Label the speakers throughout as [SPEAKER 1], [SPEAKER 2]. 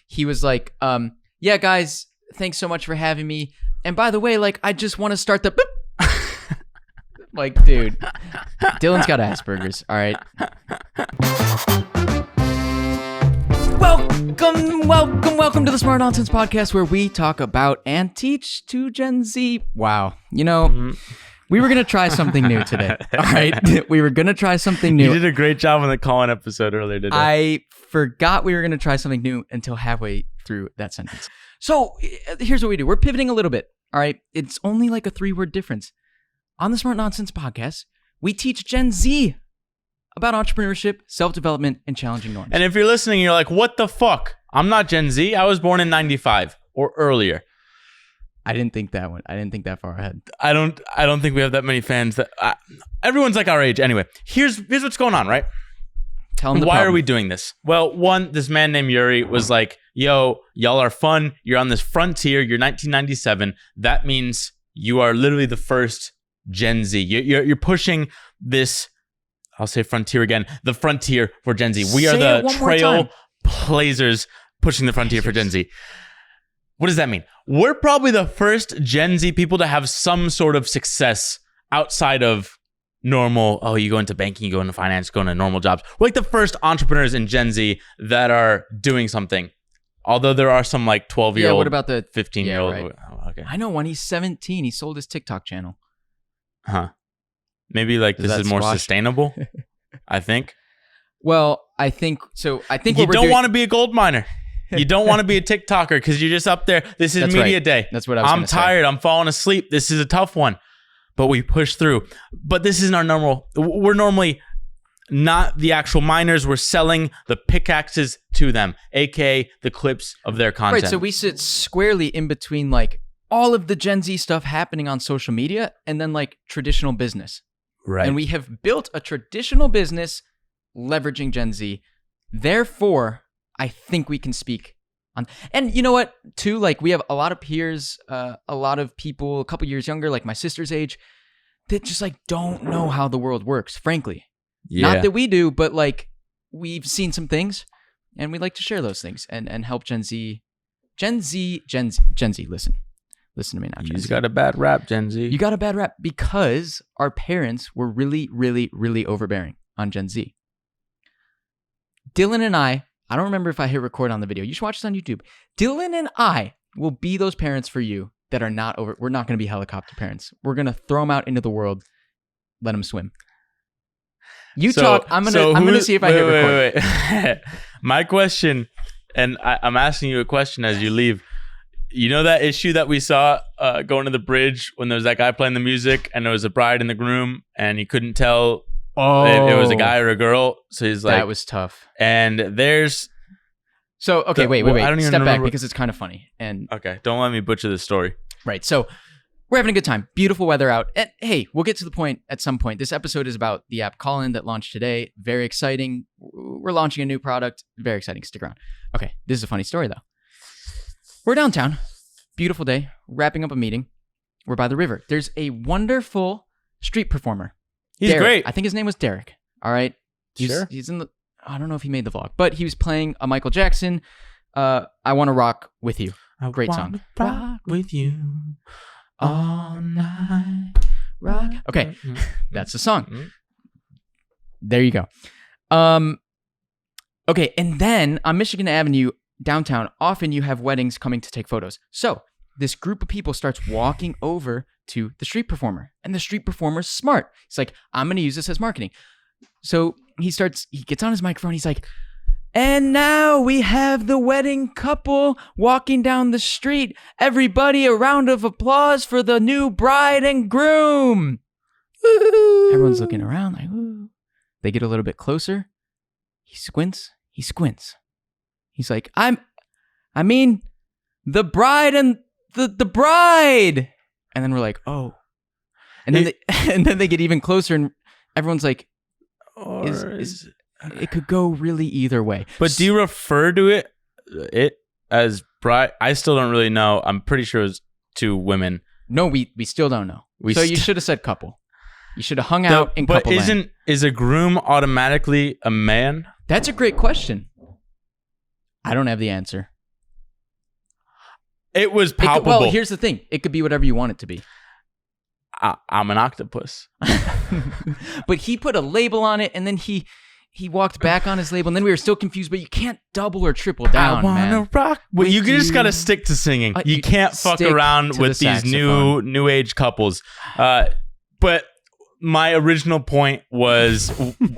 [SPEAKER 1] he was like, yeah, guys, thanks so much for having me. And by the way, like, I just want to start the like, dude, Dylan's got Asperger's. All right. Welcome to the Smart Nonsense Podcast, where we talk about and teach to Gen Z. Wow. You know, we were going to try something new today. All right. We were going to try something new.
[SPEAKER 2] You did a great job on the Callin episode earlier today.
[SPEAKER 1] I forgot we were going to try something new until halfway through that sentence. So here's what we do. We're pivoting a little bit. All right. It's only like a 3-word difference. On the Smart Nonsense Podcast, we teach Gen Z about entrepreneurship, self-development, and challenging norms.
[SPEAKER 2] And if you're listening, you're like, what the fuck? I'm not Gen Z. I was born in 95 or earlier.
[SPEAKER 1] I didn't think that one. I didn't think that far ahead.
[SPEAKER 2] I don't think we have that many fans. That everyone's like our age. Anyway, here's what's going on, right?
[SPEAKER 1] Tell them
[SPEAKER 2] why are we doing this? Well, one, this man named Yuri was like, yo, y'all are fun. You're on this frontier. You're 1997. That means you are literally the first Gen Z. You're pushing this, I'll say frontier again, the frontier for Gen Z. We are the trailblazers pushing the frontier for Gen Z. What does that mean? We're probably the first Gen Z people to have some sort of success outside of normal, oh, you go into banking, you go into finance, go into normal jobs. We're like the first entrepreneurs in Gen Z that are doing something. Although there are some like 12-year-old,
[SPEAKER 1] what about the
[SPEAKER 2] 15-year-old?
[SPEAKER 1] Yeah, right.
[SPEAKER 2] Oh, okay.
[SPEAKER 1] I know one, he's 17. He sold his TikTok channel.
[SPEAKER 2] Huh. Maybe like this is more sustainable, I think.
[SPEAKER 1] Well, I think so. I think
[SPEAKER 2] you don't want to be a gold miner. You don't want to be a TikToker because you're just up there. This is media day.
[SPEAKER 1] That's what I was
[SPEAKER 2] I'm tired. I'm falling asleep. This is a tough one, but we push through. But this isn't our normal. We're normally not the actual miners. We're selling the pickaxes to them, aka the clips of their content.
[SPEAKER 1] Right. So we sit squarely in between like all of the Gen Z stuff happening on social media and then like traditional business.
[SPEAKER 2] Right.
[SPEAKER 1] And we have built a traditional business leveraging Gen Z. Therefore, I think we can speak on. And you know what, too? Like, we have a lot of peers, a lot of people a couple years younger, like my sister's age, that just like don't know how the world works, frankly. Yeah. Not that we do, but like we've seen some things and we like to share those things and help Gen Z, listen. Listen to me now, Gen Z.
[SPEAKER 2] You got a bad rap, Gen Z.
[SPEAKER 1] You got a bad rap because our parents were really, really, really overbearing on Gen Z. Dylan and I don't remember if I hit record on the video. You should watch this on YouTube. Dylan and I will be those parents for you that are not over. We're not going to be helicopter parents. We're going to throw them out into the world, let them swim. You talk. I'm gonna see if I hit record.
[SPEAKER 2] Wait. My question, and I'm asking you a question as you leave. You know that issue that we saw going to the bridge when there was that guy playing the music and there was a bride and the groom and he couldn't tell if it was a guy or a girl. So he's like,
[SPEAKER 1] that was tough.
[SPEAKER 2] And there's
[SPEAKER 1] so okay, wait.
[SPEAKER 2] I don't even
[SPEAKER 1] Step
[SPEAKER 2] remember.
[SPEAKER 1] back because it's kind of funny. And
[SPEAKER 2] okay, don't let me butcher this story.
[SPEAKER 1] Right. So we're having a good time. Beautiful weather out. And hey, we'll get to the point at some point. This episode is about the app Callin that launched today. Very exciting. We're launching a new product. Very exciting. Stick around. Okay, this is a funny story though. We're downtown. Beautiful day. Wrapping up a meeting. We're by the river. There's a wonderful street performer.
[SPEAKER 2] He's
[SPEAKER 1] Derek.
[SPEAKER 2] great.
[SPEAKER 1] I think his name was Derek. All right. He's in the. I don't know if he made the vlog, but he was playing a Michael Jackson. I Want to Rock With You. Great song.
[SPEAKER 2] Rock with you all night.
[SPEAKER 1] Rock. Okay, that's the song. There you go. Okay, and then on Michigan Avenue downtown, often you have weddings coming to take photos. So this group of people starts walking over to the street performer, and the street performer's smart. He's like, I'm going to use this as marketing. So he gets on his microphone. He's like, and now we have the wedding couple walking down the street. Everybody, a round of applause for the new bride and groom. Woo. Everyone's looking around like, woo. They get a little bit closer. He squints. He's like, I mean, the bride and the bride. And then we're like, oh. And then they get even closer and everyone's like, it could go really either way.
[SPEAKER 2] But do you refer to it as bride? I still don't really know. I'm pretty sure it's two women.
[SPEAKER 1] No, we still don't know. So you should have said couple. You should have hung out in couple land.
[SPEAKER 2] But is a groom automatically a man?
[SPEAKER 1] That's a great question. I don't have the answer.
[SPEAKER 2] It was palpable.
[SPEAKER 1] Well, here's the thing. It could be whatever you want it to be.
[SPEAKER 2] I'm an octopus.
[SPEAKER 1] But he put a label on it, and then he walked back on his label, and then we were still confused. But you can't double or triple down,
[SPEAKER 2] I wanna rock. Well, you just gotta stick to singing. You can't fuck around with these new age couples. But my original point was,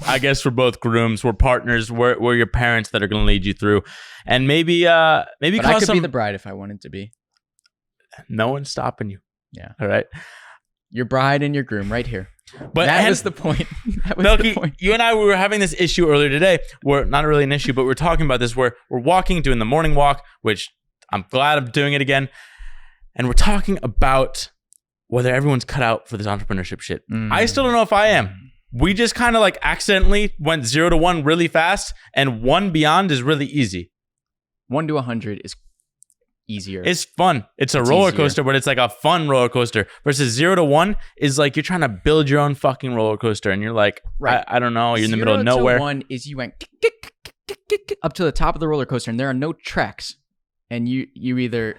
[SPEAKER 2] I guess we're both grooms, we're partners, we're your parents that are gonna lead you through, and maybe
[SPEAKER 1] but I could be the bride if I wanted to be.
[SPEAKER 2] No one's stopping you.
[SPEAKER 1] Yeah.
[SPEAKER 2] All right.
[SPEAKER 1] Your bride and your groom right here.
[SPEAKER 2] But
[SPEAKER 1] that was the point. That was
[SPEAKER 2] Belky,
[SPEAKER 1] the point.
[SPEAKER 2] you and I, we were having this issue earlier today. We're not really an issue, but we're talking about this where we're walking, doing the morning walk, which I'm glad I'm doing it again. And we're talking about whether everyone's cut out for this entrepreneurship shit. I still don't know if I am. We just kind of like accidentally went 0 to 1 really fast, and 1 beyond is really easy.
[SPEAKER 1] 1 to 100 is easier.
[SPEAKER 2] It's fun. It's a roller coaster, but it's like a fun roller coaster. Versus 0 to 1 is like you're trying to build your own fucking roller coaster, and you're like, right. I don't know. You're in the middle of nowhere.
[SPEAKER 1] 0 to 1 is you went up to the top of the roller coaster, and there are no tracks, and you either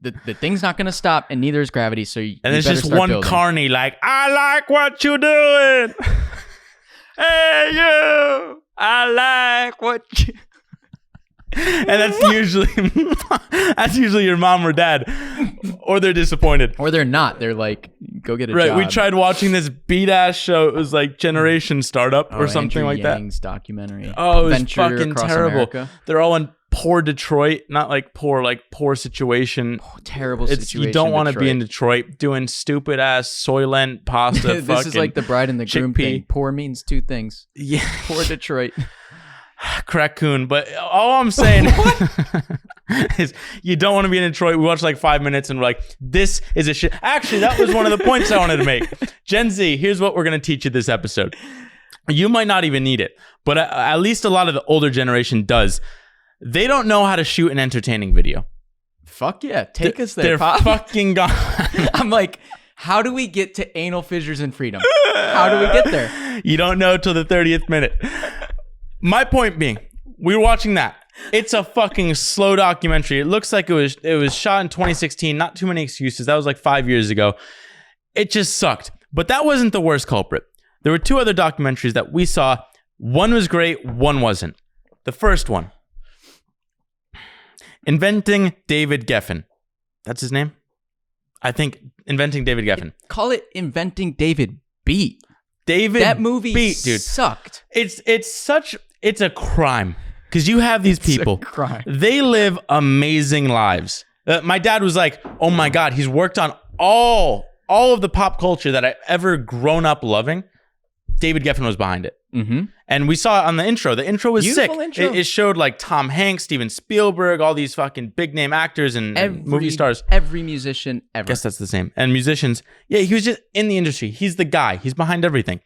[SPEAKER 1] the thing's not going to stop, and neither is gravity. So you
[SPEAKER 2] and there's
[SPEAKER 1] better
[SPEAKER 2] just one
[SPEAKER 1] building.
[SPEAKER 2] carny like, I like what you're doing. Hey you, I like what you. And that's usually your mom or dad, or they're disappointed,
[SPEAKER 1] or they're not. They're like, go get a job.
[SPEAKER 2] Right. We tried watching this beat ass show. It was like Generation Startup or something
[SPEAKER 1] Andrew
[SPEAKER 2] like
[SPEAKER 1] Yang's
[SPEAKER 2] that.
[SPEAKER 1] Documentary.
[SPEAKER 2] Oh, it was
[SPEAKER 1] Venture
[SPEAKER 2] fucking terrible.
[SPEAKER 1] America.
[SPEAKER 2] They're all in poor Detroit, not like poor situation.
[SPEAKER 1] Terrible situation.
[SPEAKER 2] You don't want to be in Detroit doing stupid ass Soylent pasta.
[SPEAKER 1] This is like the bride and the groom thing. Poor means 2 things.
[SPEAKER 2] Yeah.
[SPEAKER 1] Poor Detroit.
[SPEAKER 2] Crackoon. But all I'm saying is you don't want to be in Detroit. We watched like 5 minutes and we're like, this is a shit. Actually, that was one of the points I wanted to make. Gen Z, here's what we're going to teach you this episode. You might not even need it, but at least a lot of the older generation does. They don't know how to shoot an entertaining video.
[SPEAKER 1] Fuck yeah. Take us there,
[SPEAKER 2] They're
[SPEAKER 1] Pop.
[SPEAKER 2] fucking gone.
[SPEAKER 1] I'm like, how do we get to anal fissures and freedom? How do we get there?
[SPEAKER 2] You don't know till the 30th minute. My point being, we were watching that. It's a fucking slow documentary. It looks like it was shot in 2016. Not too many excuses. That was like 5 years ago. It just sucked. But that wasn't the worst culprit. There were 2 other documentaries that we saw. One was great. One wasn't. The first one. Inventing David Geffen. That's his name? I think Inventing David Geffen.
[SPEAKER 1] Call it Inventing David Beat.
[SPEAKER 2] That
[SPEAKER 1] movie
[SPEAKER 2] Beat, dude.
[SPEAKER 1] Sucked.
[SPEAKER 2] It's a crime. Because you have these people.
[SPEAKER 1] It's a crime.
[SPEAKER 2] They live amazing lives. My dad was like, oh my God, he's worked on all of the pop culture that I've ever grown up loving. David Geffen was behind it.
[SPEAKER 1] Mm-hmm.
[SPEAKER 2] And we saw it on the intro. The intro was
[SPEAKER 1] Beautiful
[SPEAKER 2] sick.
[SPEAKER 1] Intro.
[SPEAKER 2] It showed like Tom Hanks, Steven Spielberg, all these fucking big name actors and movie stars.
[SPEAKER 1] Every musician ever.
[SPEAKER 2] Guess that's the same. And musicians. Yeah, he was just in the industry. He's the guy. He's behind everything.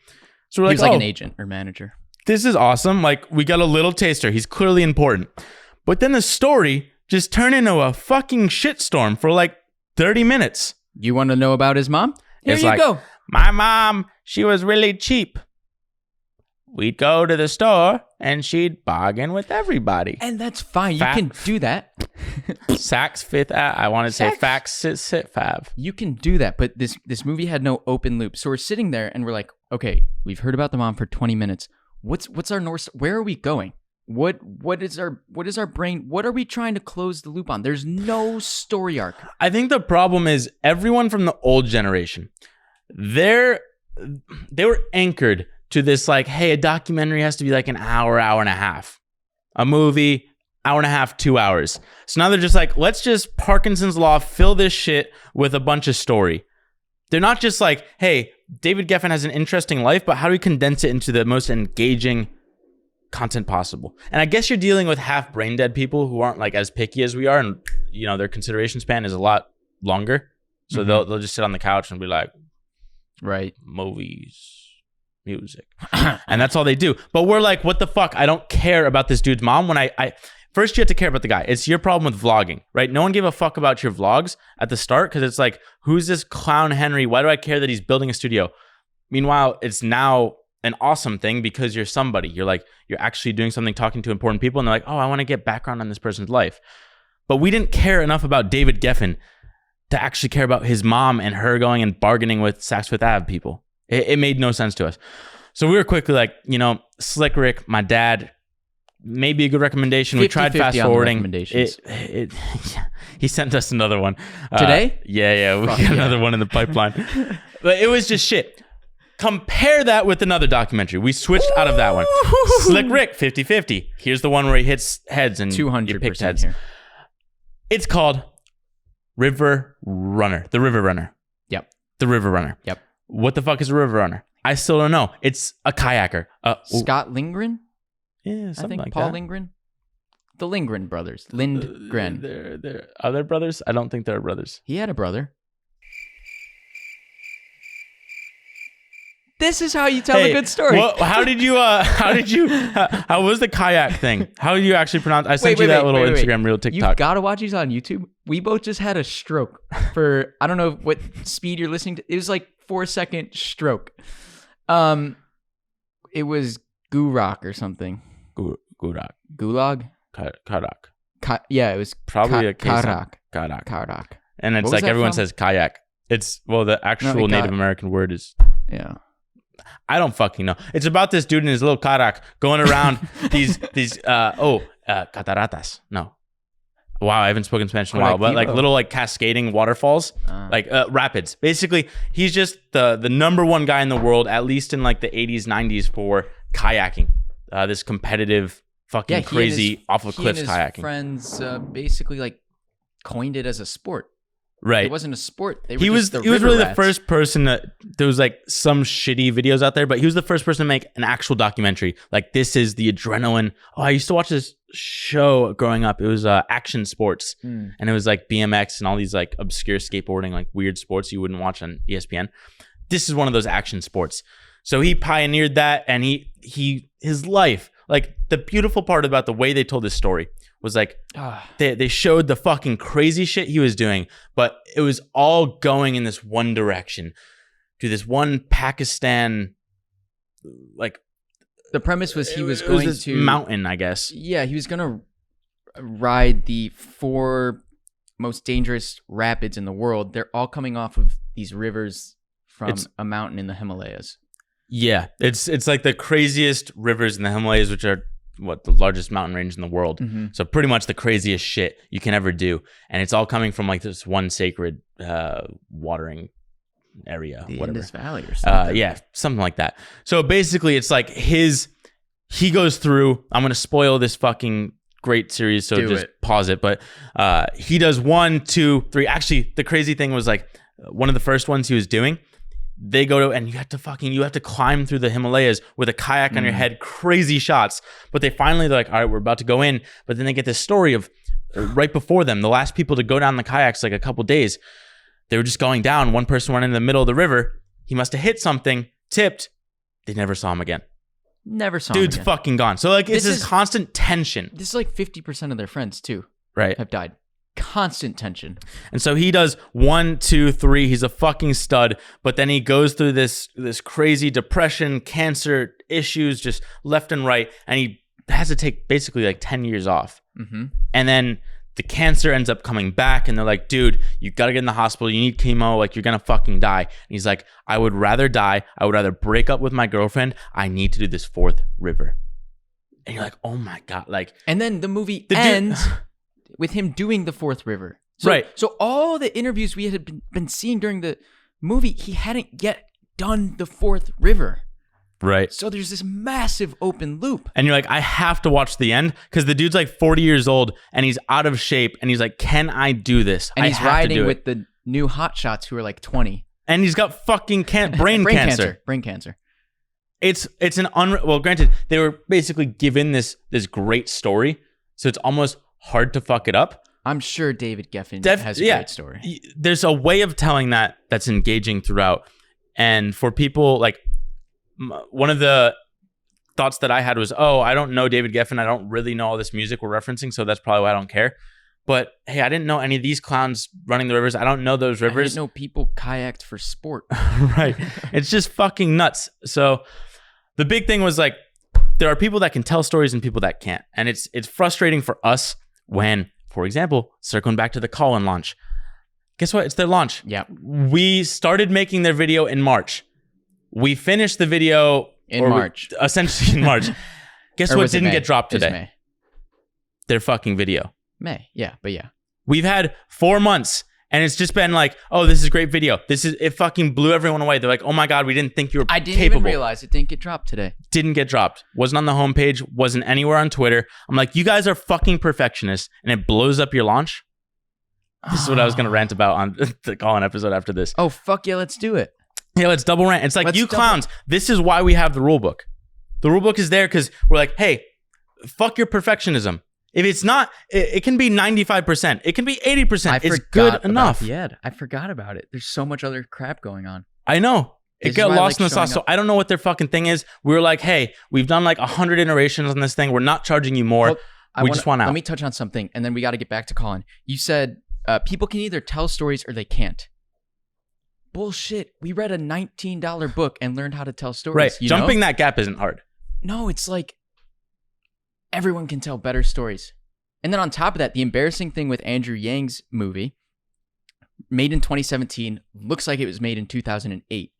[SPEAKER 2] So we're
[SPEAKER 1] he
[SPEAKER 2] like,
[SPEAKER 1] was like an agent or manager.
[SPEAKER 2] This is awesome. Like, we got a little taster. He's clearly important. But then the story just turned into a fucking shitstorm for like 30 minutes.
[SPEAKER 1] You want to know about his mom? Here you go.
[SPEAKER 2] My mom, she was really cheap. We'd go to the store and she'd bargain with everybody.
[SPEAKER 1] And that's fine. You can do that.
[SPEAKER 2] Saks Fifth. I want to say Fax Sit Fav.
[SPEAKER 1] You can do that, but this movie had no open loop. So we're sitting there and we're like, okay, we've heard about the mom for 20 minutes. What's our north? Where are we going? What is our brain? What are we trying to close the loop on? There's no story arc.
[SPEAKER 2] I think the problem is everyone from the old generation, they were anchored to this like, hey, a documentary has to be like an hour and a half. A movie, hour and a half, 2 hours. So now they're just like, let's just Parkinson's Law, fill this shit with a bunch of story. They're not just like, hey, David Geffen has an interesting life, but how do we condense it into the most engaging content possible? And I guess you're dealing with half brain dead people who aren't like as picky as we are, and you know their consideration span is a lot longer. So they'll just sit on the couch and be like,
[SPEAKER 1] right,
[SPEAKER 2] movies, music, and that's all they do. But we're like, what the fuck? I don't care about this dude's mom. When I first you have to care about the guy. It's your problem with vlogging, right? No one gave a fuck about your vlogs at the start because it's like, who's this clown Henry? Why do I care that he's building a studio? Meanwhile, it's now an awesome thing because you're somebody. You're actually doing something, talking to important people, and they're like, oh, I want to get background on this person's life. But we didn't care enough about David Geffen to actually care about his mom and her going and bargaining with Saks Fifth Ave people. It made no sense to us. So we were quickly like, Slick Rick, my dad, maybe a good recommendation. We tried fast forwarding. He sent us another one.
[SPEAKER 1] Today?
[SPEAKER 2] Yeah. We got another one in the pipeline. But it was just shit. Compare that with another documentary. We switched out of that one. Slick Rick, 50-50. Here's the one where he hits heads and
[SPEAKER 1] 200%
[SPEAKER 2] you pick heads.
[SPEAKER 1] here.
[SPEAKER 2] It's called River Runner. The River Runner.
[SPEAKER 1] Yep.
[SPEAKER 2] The River Runner.
[SPEAKER 1] Yep.
[SPEAKER 2] What the fuck is a river runner? I still don't know. It's a kayaker.
[SPEAKER 1] Scott Lindgren?
[SPEAKER 2] Yeah, something
[SPEAKER 1] I think
[SPEAKER 2] like
[SPEAKER 1] Paul
[SPEAKER 2] that.
[SPEAKER 1] Lindgren? The Lindgren brothers. Lindgren.
[SPEAKER 2] Are they brothers? I don't think they're brothers.
[SPEAKER 1] He had a brother. This is how you tell a good story.
[SPEAKER 2] How was the kayak thing? How do you actually pronounce? I sent you that little Instagram reel TikTok.
[SPEAKER 1] You gotta watch these on YouTube. We both just had a stroke for, I don't know what speed you're listening to. It was like 4-second stroke. It was Gurok or something.
[SPEAKER 2] Gurak.
[SPEAKER 1] Gulag?
[SPEAKER 2] Karak.
[SPEAKER 1] Yeah, it was
[SPEAKER 2] probably a case of
[SPEAKER 1] Karak.
[SPEAKER 2] Karak. And it's
[SPEAKER 1] What was
[SPEAKER 2] like
[SPEAKER 1] that
[SPEAKER 2] everyone
[SPEAKER 1] from?
[SPEAKER 2] says kayak. It's the actual Native American word is.
[SPEAKER 1] Yeah.
[SPEAKER 2] I don't fucking know. It's about this dude in his little karak going around these cataratas. No. Wow, I haven't spoken Spanish in a while, but like little like cascading waterfalls, like rapids. Basically, he's just the number one guy in the world, at least in like the 80s, 90s for kayaking. This competitive, fucking crazy, off of cliffs kayaking.
[SPEAKER 1] Friends basically like coined it as a sport.
[SPEAKER 2] Right.
[SPEAKER 1] It wasn't a sport.
[SPEAKER 2] He was really the first person there was like some shitty videos out there, but he was the first person to make an actual documentary. Like, this is the adrenaline. Oh, I used to watch this show growing up. It was Action Sports. And it was like BMX and all these like obscure skateboarding, like weird sports you wouldn't watch on ESPN. This is one of those action sports. So he pioneered that, and his life, like the beautiful part about the way they told this story was like they showed the fucking crazy shit he was doing, but it was all going in this one direction to this one Pakistan, like
[SPEAKER 1] the premise was he was going to
[SPEAKER 2] mountain, I guess.
[SPEAKER 1] Yeah, he was going to ride the 4 most dangerous rapids in the world. They're all coming off of these rivers from a mountain in the Himalayas.
[SPEAKER 2] Yeah, it's like the craziest rivers in the Himalayas, which are the largest mountain range in the world. Mm-hmm. So pretty much the craziest shit you can ever do, and it's all coming from like this one sacred watering area,
[SPEAKER 1] the
[SPEAKER 2] whatever.
[SPEAKER 1] Indus Valley or something.
[SPEAKER 2] Yeah, something like that. So basically, it's like he goes through. I'm gonna spoil this fucking great series, so just pause it. But he does 1, 2, 3. Actually, the crazy thing was like one of the first ones he was doing. They go to, and you have to climb through the Himalayas with a kayak on your head, crazy shots. But they're like, all right, we're about to go in. But then they get this story of right before them, the last people to go down the kayaks, like a couple days, they were just going down. One person went in the middle of the river. He must have hit something, tipped. They never saw him again.
[SPEAKER 1] Never saw him
[SPEAKER 2] Dude's
[SPEAKER 1] again.
[SPEAKER 2] fucking gone. So like, it's this constant tension.
[SPEAKER 1] This is like 50% of their friends too.
[SPEAKER 2] Right.
[SPEAKER 1] Have died. Constant tension.
[SPEAKER 2] And so he does 1, 2, 3. He's a fucking stud. But then he goes through this crazy depression, cancer issues, just left and right. And he has to take basically like 10 years off. Mm-hmm. And then the cancer ends up coming back. And they're like, dude, you got to get in the hospital. You need chemo. Like, you're going to fucking die. And he's like, I would rather die. I would rather break up with my girlfriend. I need to do this 4th river. And you're like, oh my God. Like,
[SPEAKER 1] and then the movie ends with him doing the 4th river. So,
[SPEAKER 2] right.
[SPEAKER 1] So all the interviews we had been seeing during the movie, he hadn't yet done the 4th river.
[SPEAKER 2] Right.
[SPEAKER 1] So there's this massive open loop.
[SPEAKER 2] And you're like, I have to watch the end because the dude's like 40 years old and he's out of shape. And he's like, can I do this?
[SPEAKER 1] And he's riding with the new hotshots who are like 20.
[SPEAKER 2] And he's got fucking brain cancer.
[SPEAKER 1] Brain cancer.
[SPEAKER 2] It's an well, granted, they were basically given this great story. So it's almost hard to fuck it up.
[SPEAKER 1] I'm sure David Geffen has a great story.
[SPEAKER 2] There's a way of telling that's engaging throughout. And for people, like, one of the thoughts that I had was, I don't know David Geffen. I don't really know all this music we're referencing, so that's probably why I don't care. But hey, I didn't know any of these clowns running the rivers. I don't know those rivers.
[SPEAKER 1] I didn't know people kayaked for sport.
[SPEAKER 2] Right. It's just fucking nuts. So the big thing was like, there are people that can tell stories and people that can't. And it's frustrating for us when For example, circling back to the Callin launch. Guess what? It's their launch.
[SPEAKER 1] Yeah.
[SPEAKER 2] We started making their video in March. We finished the video
[SPEAKER 1] in March.
[SPEAKER 2] Essentially in March. Guess what didn't get dropped today?
[SPEAKER 1] May.
[SPEAKER 2] Their fucking video.
[SPEAKER 1] May. Yeah, but yeah.
[SPEAKER 2] We've had 4 months and it's just been like, oh, this is a great video. It fucking blew everyone away. They're like, oh my God, we didn't think you were capable.
[SPEAKER 1] I didn't even realize it didn't get dropped today.
[SPEAKER 2] Didn't get dropped. Wasn't on the homepage. Wasn't anywhere on Twitter. I'm like, you guys are fucking perfectionists and it blows up your launch. This is what I was going to rant about on the Callin episode after this.
[SPEAKER 1] Oh, fuck yeah, let's do it.
[SPEAKER 2] Yeah, let's double rant. It's like, you clowns, this is why we have the rule book. The rule book is there because we're like, hey, fuck your perfectionism. If it's not, it can be 95%. It can be 80%. It's good enough.
[SPEAKER 1] Yeah, I forgot about it. There's so much other crap going on.
[SPEAKER 2] I know. It got lost in the sauce. So I don't know what their fucking thing is. We were like, hey, we've done like 100 iterations on this thing. We're not charging you more. We just want out.
[SPEAKER 1] Let me touch on something, and then we got to get back to Callin. You said people can either tell stories or they can't. Bullshit. We read a $19 book and learned how to tell stories.
[SPEAKER 2] Right. Jumping that gap isn't hard.
[SPEAKER 1] No, it's like everyone can tell better stories. And then on top of that, the embarrassing thing with Andrew Yang's movie, made in 2017, looks like it was made in 2008.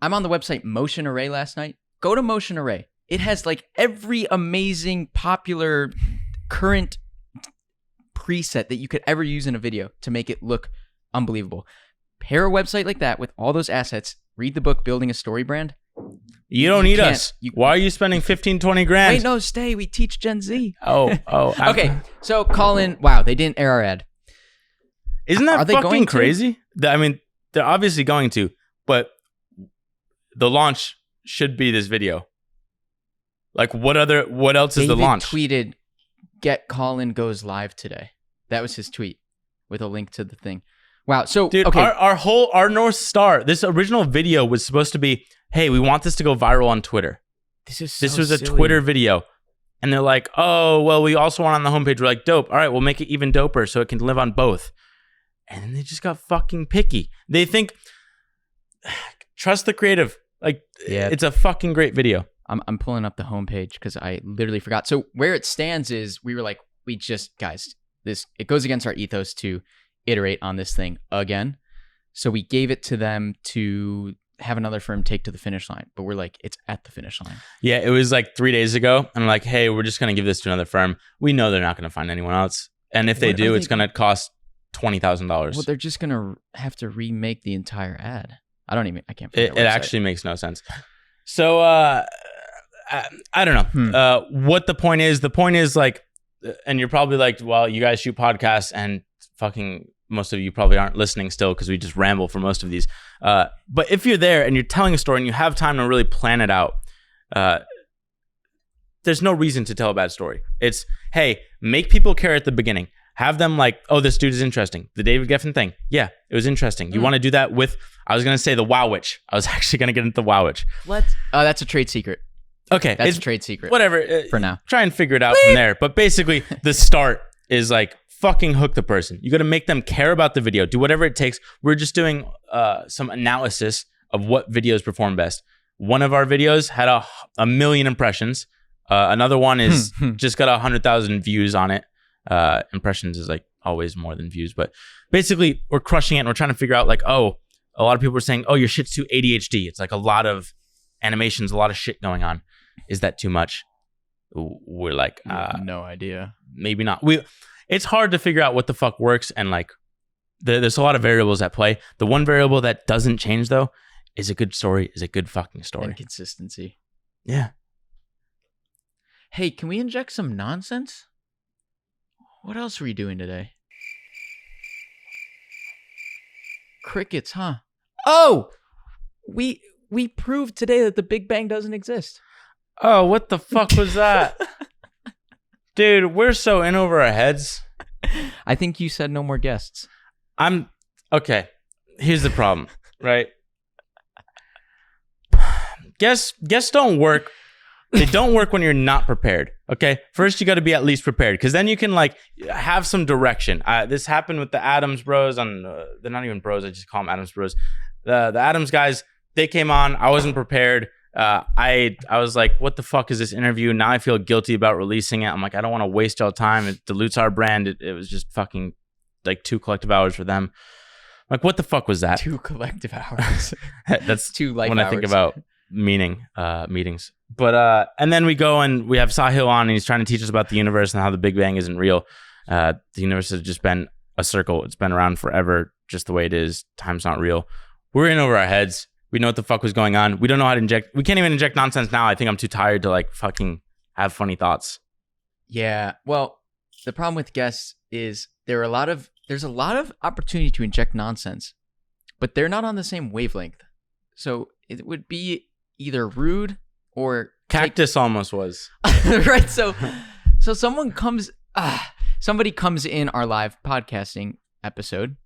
[SPEAKER 1] I'm on the website Motion Array last night. Go to Motion Array. It has like every amazing, popular, current preset that you could ever use in a video to make it look unbelievable. Pair a website like that with all those assets, read the book Building a Story Brand.
[SPEAKER 2] You don't need us. Why are you spending 15, 20 grand?
[SPEAKER 1] Wait, no, stay. We teach Gen Z.
[SPEAKER 2] Oh.
[SPEAKER 1] Okay, so Callin, wow, they didn't air our ad.
[SPEAKER 2] Isn't that fucking crazy? I mean, they're obviously going to, but the launch should be this video. Like, what else is the launch?
[SPEAKER 1] David tweeted, "Get Callin goes live today." That was his tweet with a link to the thing. Wow. So,
[SPEAKER 2] dude,
[SPEAKER 1] okay.
[SPEAKER 2] our North Star, this original video was supposed to be, hey, we want this to go viral on Twitter. This was a silly Twitter video. And they're like, oh, well, we also want on the homepage. We're like, dope. All right, we'll make it even doper so it can live on both. And then they just got fucking picky. They think, trust the creative. Like, it's a fucking great video.
[SPEAKER 1] I'm pulling up the homepage because I literally forgot. So where it stands is we were like, guys, it goes against our ethos to iterate on this thing again. So we gave it to them to have another firm take to the finish line. But we're like, it's at the finish line.
[SPEAKER 2] Yeah, it was like 3 days ago. And I'm like, hey, we're just going to give this to another firm. We know they're not going to find anyone else. And if they do, it's going to cost $20,000.
[SPEAKER 1] Well, they're just going to have to remake the entire ad. I can't find
[SPEAKER 2] it. It actually makes no sense. So, I don't know what the point is. The point is like, and you're probably like, well, you guys shoot podcasts and fucking most of you probably aren't listening still because we just ramble for most of these. But if you're there and you're telling a story and you have time to really plan it out, there's no reason to tell a bad story. It's, hey, make people care at the beginning. Have them like, oh, this dude is interesting. The David Geffen thing. Yeah, it was interesting. You want to do that with, I was going to say the Wow Witch. I was actually going to get into the Wow Witch.
[SPEAKER 1] That's a trade secret.
[SPEAKER 2] Okay.
[SPEAKER 1] That's a trade secret.
[SPEAKER 2] Whatever.
[SPEAKER 1] For now.
[SPEAKER 2] Try and figure it out from there. But basically, the start is like, fucking hook the person. You got to make them care about the video. Do whatever it takes. We're just doing some analysis of what videos perform best. One of our videos had a million impressions. Another one is just got 100,000 views on it. Impressions is like always more than views, but basically we're crushing it and we're trying to figure out like, oh, a lot of people are saying, oh, your shit's too ADHD. It's like a lot of animations, a lot of shit going on. Is that too much? We're like,
[SPEAKER 1] no idea.
[SPEAKER 2] Maybe not. It's hard to figure out what the fuck works, and like there's a lot of variables at play. The one variable that doesn't change though is a good story, is a good fucking story.
[SPEAKER 1] And consistency.
[SPEAKER 2] Yeah.
[SPEAKER 1] Hey, can we inject some nonsense? What else are we doing today? Crickets, huh? Oh! We proved today that the Big Bang doesn't exist.
[SPEAKER 2] Oh, what the fuck was that? Dude, we're so in over our heads.
[SPEAKER 1] I think you said no more guests.
[SPEAKER 2] Okay. Here's the problem, right? Guests don't work. They don't work when you're not prepared. Okay. First, you got to be at least prepared, because then you can like have some direction. This happened with the Adams Bros. They're not even bros. I just call them Adams Bros. The Adams guys. They came on. I wasn't prepared. I was like, what the fuck is this interview? Now I feel guilty about releasing it. I'm like, I don't want to waste y'all time. It dilutes our brand. It was just fucking like 2 collective hours for them. Like, what the fuck was that?
[SPEAKER 1] 2 collective hours.
[SPEAKER 2] That's
[SPEAKER 1] 2 life
[SPEAKER 2] when
[SPEAKER 1] hours.
[SPEAKER 2] I think about meetings. But and then we go and we have Sahil on, and he's trying to teach us about the universe and how the Big Bang isn't real. The universe has just been a circle. It's been around forever, just the way it is. Time's not real. We're in over our heads. We know what the fuck was going on. We don't know how to inject. We can't even inject nonsense now. I think I'm too tired to like fucking have funny thoughts.
[SPEAKER 1] Yeah. Well, the problem with guests is there's a lot of opportunity to inject nonsense, but they're not on the same wavelength. So it would be either rude or
[SPEAKER 2] Cactus almost was.
[SPEAKER 1] right. So somebody comes in our live podcasting episode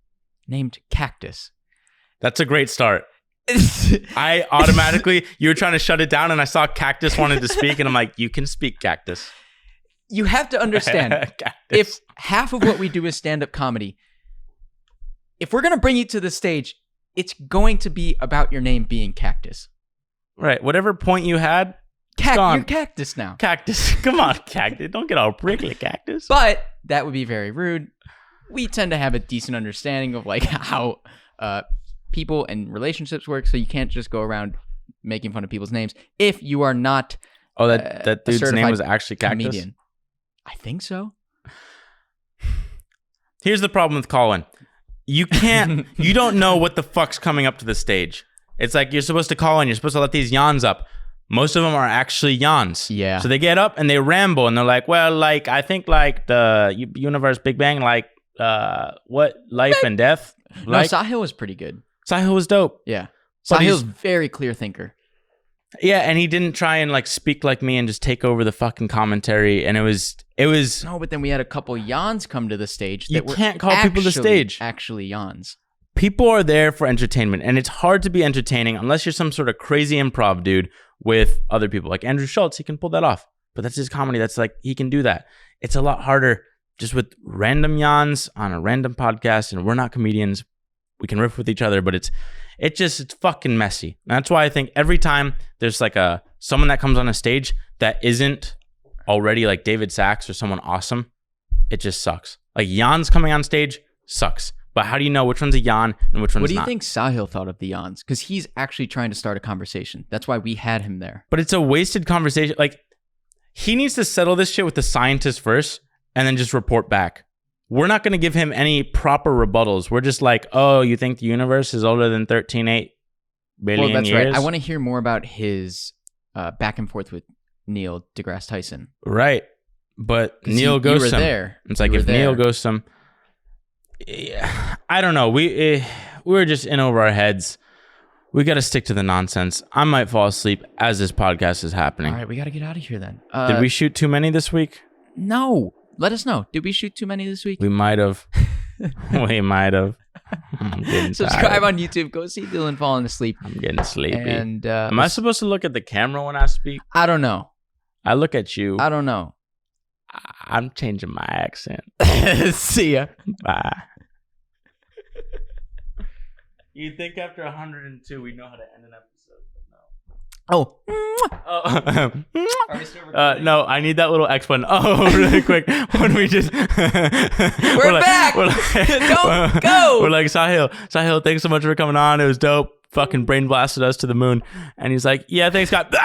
[SPEAKER 1] named Cactus.
[SPEAKER 2] That's a great start. I automatically, you were trying to shut it down, and I saw Cactus wanted to speak, and I'm like, you can speak, Cactus.
[SPEAKER 1] You have to understand, if half of what we do is stand-up comedy, if we're going to bring you to the stage, it's going to be about your name being Cactus.
[SPEAKER 2] Right. Whatever point you had, gone.
[SPEAKER 1] You're Cactus now.
[SPEAKER 2] Cactus. Come on, Cactus. Don't get all prickly, Cactus.
[SPEAKER 1] But that would be very rude. We tend to have a decent understanding of like how people and relationships work, so you can't just go around making fun of people's names if you are not
[SPEAKER 2] that dude's name was actually Cactus?
[SPEAKER 1] Comedian. I think so.
[SPEAKER 2] Here's the problem with Callin. You don't know what the fuck's coming up to the stage. It's like you're supposed to call in, you're supposed to let these yawns up. Most of them are actually yawns.
[SPEAKER 1] Yeah.
[SPEAKER 2] So they get up and they ramble and they're like, well, like, I think like the universe Big Bang, like, what? Life and death? Like,
[SPEAKER 1] no, Sahil was pretty good.
[SPEAKER 2] Sahil was dope.
[SPEAKER 1] Yeah.
[SPEAKER 2] But
[SPEAKER 1] Sahil's very clear thinker.
[SPEAKER 2] Yeah, and he didn't try and like speak like me and just take over the fucking commentary. And it was.
[SPEAKER 1] No, but then we had a couple yawns come to the stage.
[SPEAKER 2] You can't call people to stage.
[SPEAKER 1] Actually, yawns.
[SPEAKER 2] People are there for entertainment, and it's hard to be entertaining unless you're some sort of crazy improv dude with other people. Like Andrew Schultz, he can pull that off. But that's his comedy. That's like, he can do that. It's a lot harder just with random yawns on a random podcast, and we're not comedians. We can riff with each other, but it's fucking messy. And that's why I think every time there's like someone that comes on a stage that isn't already like David Sachs or someone awesome, it just sucks. Like yawns coming on stage sucks. But how do you know which one's a yawn and which one's not?
[SPEAKER 1] What do you think Sahil thought of the yawns? Because he's actually trying to start a conversation. That's why we had him there.
[SPEAKER 2] But it's a wasted conversation. Like, he needs to settle this shit with the scientists first and then just report back. We're not going to give him any proper rebuttals. We're just like, oh, you think the universe is older than 13.8 billion
[SPEAKER 1] that's
[SPEAKER 2] years?
[SPEAKER 1] Right. I want to hear more about his back and forth with Neil deGrasse Tyson.
[SPEAKER 2] Right. But Neil goes
[SPEAKER 1] you were
[SPEAKER 2] some.
[SPEAKER 1] there.
[SPEAKER 2] It's like if Neil goes some. Yeah, I don't know. We're just in over our heads. We got to stick to the nonsense. I might fall asleep as this podcast is happening.
[SPEAKER 1] All right, we got to get out of here then.
[SPEAKER 2] Did we shoot too many this week?
[SPEAKER 1] No. Let us know. Did we shoot too many this week?
[SPEAKER 2] We might have. We might have.
[SPEAKER 1] Subscribe on YouTube. Go see Dylan falling asleep.
[SPEAKER 2] I'm getting sleepy.
[SPEAKER 1] And
[SPEAKER 2] am I supposed to look at the camera when I speak?
[SPEAKER 1] I don't know.
[SPEAKER 2] I look at you.
[SPEAKER 1] I don't know.
[SPEAKER 2] I'm changing my accent.
[SPEAKER 1] See ya.
[SPEAKER 2] Bye. You think after 102 we know how to end an episode, but no. No, I need that little X button. Oh, really quick. When we just
[SPEAKER 1] We're back. Don't go.
[SPEAKER 2] We're like, Sahil, thanks so much for coming on. It was dope. Fucking brain blasted us to the moon. And he's like, yeah, thanks, God.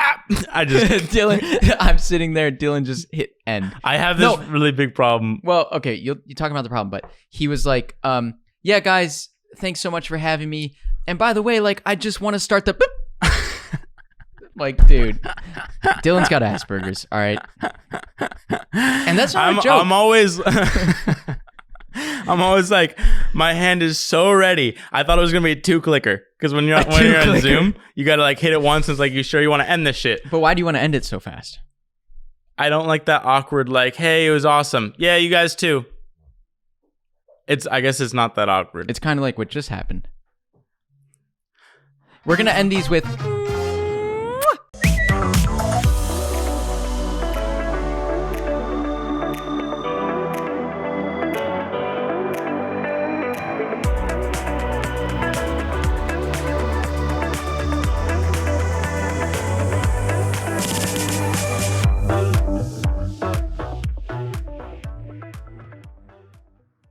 [SPEAKER 2] I just
[SPEAKER 1] Dylan, I'm sitting there. Dylan just hit end.
[SPEAKER 2] I have this really big problem.
[SPEAKER 1] Well, okay, you're talking about the problem, but he was like, yeah, guys, thanks so much for having me. And by the way, like, I just want to start the like, dude, Dylan's got Asperger's, all right? And that's not a joke.
[SPEAKER 2] I'm always like, my hand is so ready. I thought it was gonna be a 2-clicker because when you're on Zoom, you gotta like hit it once. And it's like, you sure you want to end this shit?
[SPEAKER 1] But why do you want to end it so fast?
[SPEAKER 2] I don't like that awkward. Like, hey, it was awesome. Yeah, you guys too. I guess it's not that awkward.
[SPEAKER 1] It's kind of like what just happened. We're gonna end these with.